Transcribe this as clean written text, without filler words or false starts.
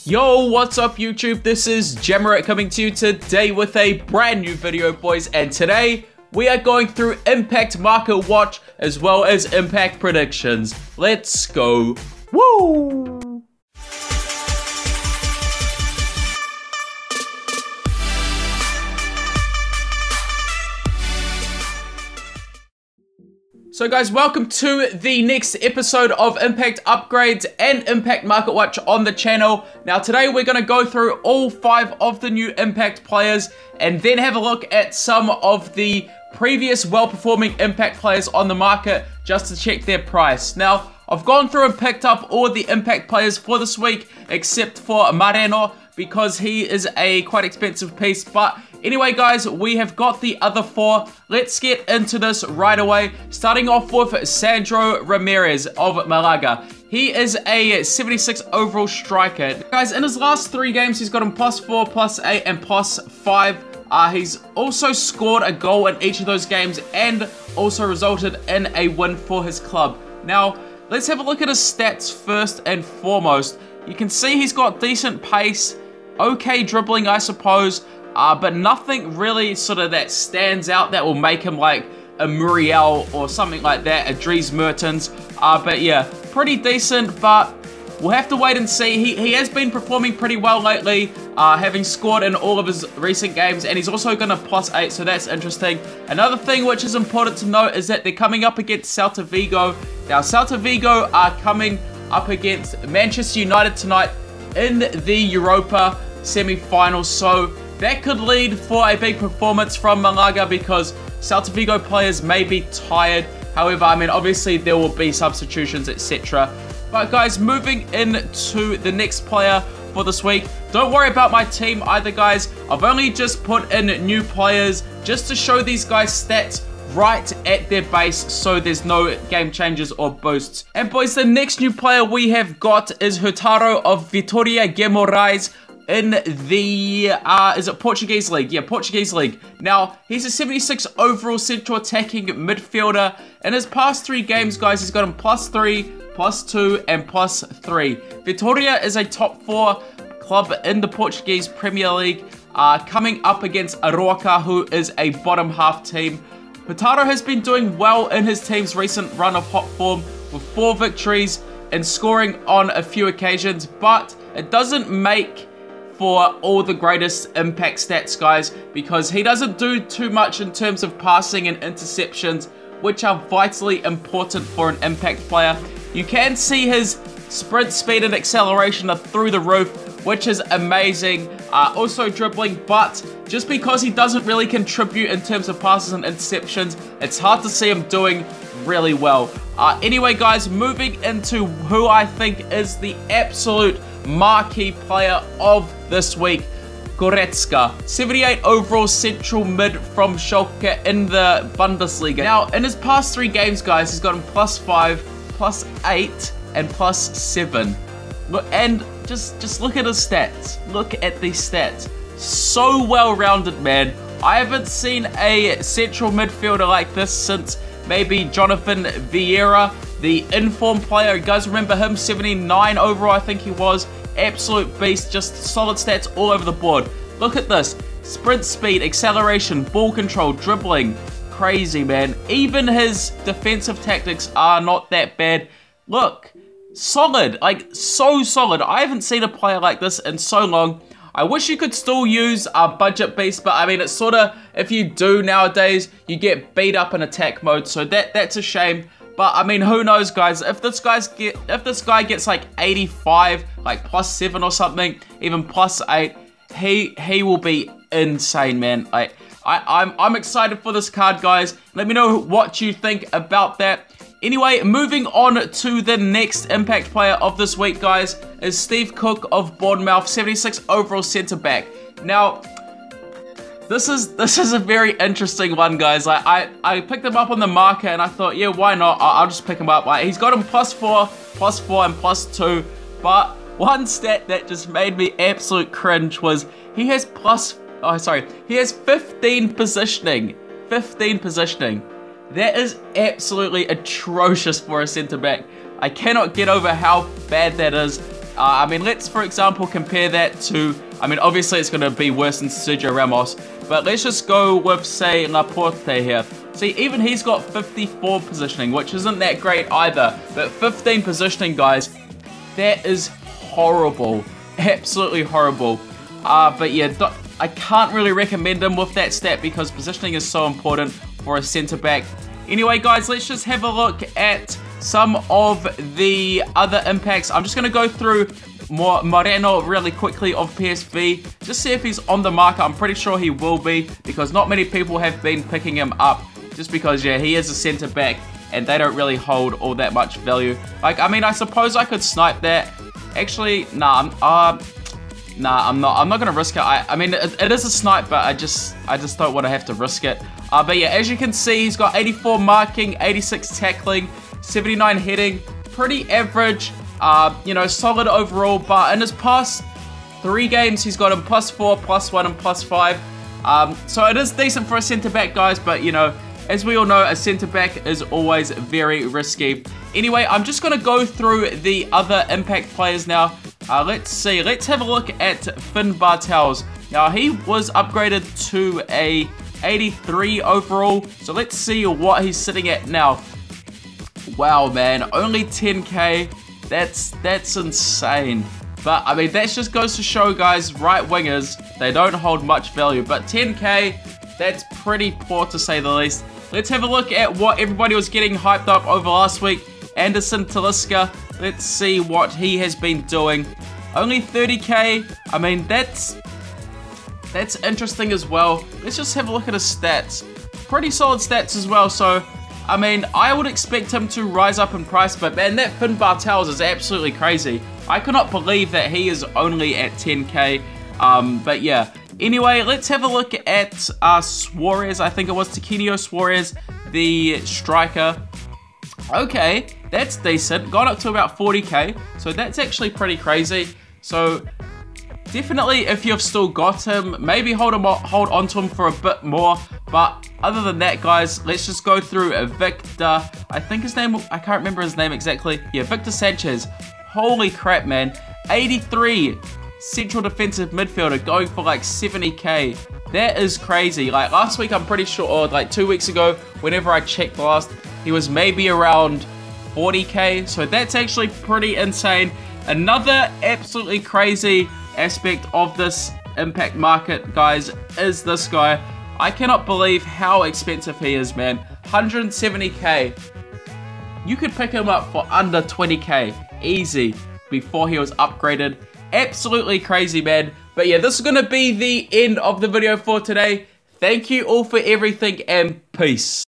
Yo, what's up YouTube? This is JamMerit coming to you today with a brand new video, boys. And today, we are going through Impact Market Watch as well as Impact Predictions. Let's go. Woo! So guys, welcome to the next episode of Impact Upgrades and Impact Market Watch on the channel. Now today we're going to go through all 5 of the new Impact players and then have a look at some of the previous well-performing Impact players on the market just to check their price. Now, I've gone through and picked up all the Impact players for this week except for Moreno because he is a quite expensive piece, but anyway, guys, we have got the other 4. Let's get into this right away. Starting off with Sandro Ramirez of Malaga. He is a 76 overall striker. Guys, in his last 3 games, he's gotten +4, +8, and +5. He's also scored a goal in each of those games and also resulted in a win for his club. Now, let's have a look at his stats first and foremost. You can see he's got decent pace, okay dribbling, I suppose. But nothing really sort of that stands out that will make him like a Muriel or something like that, a Dries Mertens. But yeah, pretty decent, but we'll have to wait and see. He has been performing pretty well lately, having scored in all of his recent games, and he's also got a +8, so that's interesting. Another thing which is important to note is that they're coming up against Celta Vigo. Now, Celta Vigo are coming up against Manchester United tonight in the Europa semi-finals, so that could lead for a big performance from Malaga because Celta Vigo players may be tired. However, I mean, obviously there will be substitutions, etc. But guys, moving into the next player for this week. Don't worry about my team either, guys. I've only just put in new players just to show these guys stats right at their base, so there's no game changes or boosts. And boys, the next new player we have got is Hurtado of Vitória Guimarães in the, is it Portuguese League? Yeah, Portuguese League. Now, he's a 76 overall central attacking midfielder. In his past 3 games, guys, he's got him +3, +2, and +3. Vitória is a top 4 club in the Portuguese Premier League, coming up against Aroca, who is a bottom half team. Hurtado has been doing well in his team's recent run of hot form with 4 victories and scoring on a few occasions, but it doesn't make for all the greatest impact stats, guys, because he doesn't do too much in terms of passing and interceptions, which are vitally important for an impact player. You can see his sprint speed and acceleration are through the roof, which is amazing. Also dribbling, but just because he doesn't really contribute in terms of passes and interceptions, it's hard to see him doing really well. Anyway, guys, moving into who I think is the absolute marquee player of this week, GORETZKA. 78 overall central mid from Schalke in the Bundesliga. Now, in his past 3 games, guys, he's gotten +5, +8, and +7. Look, and just look at his stats. Look at these stats. So well-rounded, man. I haven't seen a central midfielder like this since maybe Jonathan Vieira, the informed player. You guys remember him? 79 overall, I think he was. Absolute beast, just solid stats all over the board. Look at this. Sprint speed, acceleration, ball control, dribbling. Crazy, man. Even his defensive tactics are not that bad. Look, solid, like so solid. I haven't seen a player like this in so long. I wish you could still use a budget beast, but I mean, it's sort of, if you do nowadays, you get beat up in attack mode, so that's a shame. But I mean, who knows, guys? If this guy gets like 85, like +7 or something, even +8, he will be insane, man. I'm excited for this card, guys. Let me know what you think about that. Anyway, moving on to the next impact player of this week, guys, is Steve Cook of Bournemouth, 76 overall centre back. Now, this is a very interesting one, guys. I picked him up on the market and I thought, yeah, why not? I'll just pick him up. He's got him +4, +4, and +2. But one stat that just made me absolute cringe was he has he has 15 positioning. 15 positioning. That is absolutely atrocious for a centre back. I cannot get over how bad that is. I mean, let's, for example, compare that to, I mean, obviously it's going to be worse than Sergio Ramos, but let's just go with, say, Laporte here. See, even he's got 54 positioning, which isn't that great either, but 15 positioning, guys, that is horrible. Absolutely horrible. But yeah, I can't really recommend him with that stat because positioning is so important for a centre-back. Anyway, guys, let's just have a look at some of the other impacts. I'm just going to go through Moreno really quickly of PSV. Just see if he's on the market. I'm pretty sure he will be because not many people have been picking him up. Just because, yeah, he is a centre-back and they don't really hold all that much value. Like, I mean, I suppose I could snipe that. Actually, nah, I'm not going to risk it. I mean, it is a snipe, but I just don't want to have to risk it. But yeah, as you can see, he's got 84 marking, 86 tackling, 79 heading, pretty average, you know, solid overall. But in his past 3 games, he's got him +4, +1, and +5. So it is decent for a centre-back, guys, but, you know, as we all know, a centre-back is always very risky. Anyway, I'm just going to go through the other impact players now. Let's see. Let's have a look at Finn Bartels. Now, he was upgraded to a 83 overall. So let's see what he's sitting at now. Wow, man. Only 10k. That's insane. But, I mean, that just goes to show, guys, right wingers, they don't hold much value. But 10k, that's pretty poor to say the least. Let's have a look at what everybody was getting hyped up over last week. Anderson Talisca. Let's see what he has been doing. Only 30k. I mean, that's interesting as well. Let's just have a look at his stats. Pretty solid stats as well. So, I mean, I would expect him to rise up in price. But, man, that Finn Bartels is absolutely crazy. I cannot believe that he is only at 10k. But, yeah. Anyway, let's have a look at Suarez. I think it was Tiquinho Suarez, the striker. Okay, that's decent. Got up to about 40k, so that's actually pretty crazy. So definitely, if you've still got him, maybe hold on to him for a bit more. But other than that, guys, let's just go through Victor. I think his name, I can't remember his name exactly. Yeah, Victor Sanchez. Holy crap, man. 83 central defensive midfielder going for like 70k. That is crazy. Like last week, I'm pretty sure, or like 2 weeks ago, whenever I checked last, he was maybe around 40k. So that's actually pretty insane. Another absolutely crazy aspect of this impact market, guys, is this guy. I cannot believe how expensive he is, man. 170k. You could pick him up for under 20k. Easy. Before he was upgraded. Absolutely crazy, man. But yeah, this is going to be the end of the video for today. Thank you all for everything and peace.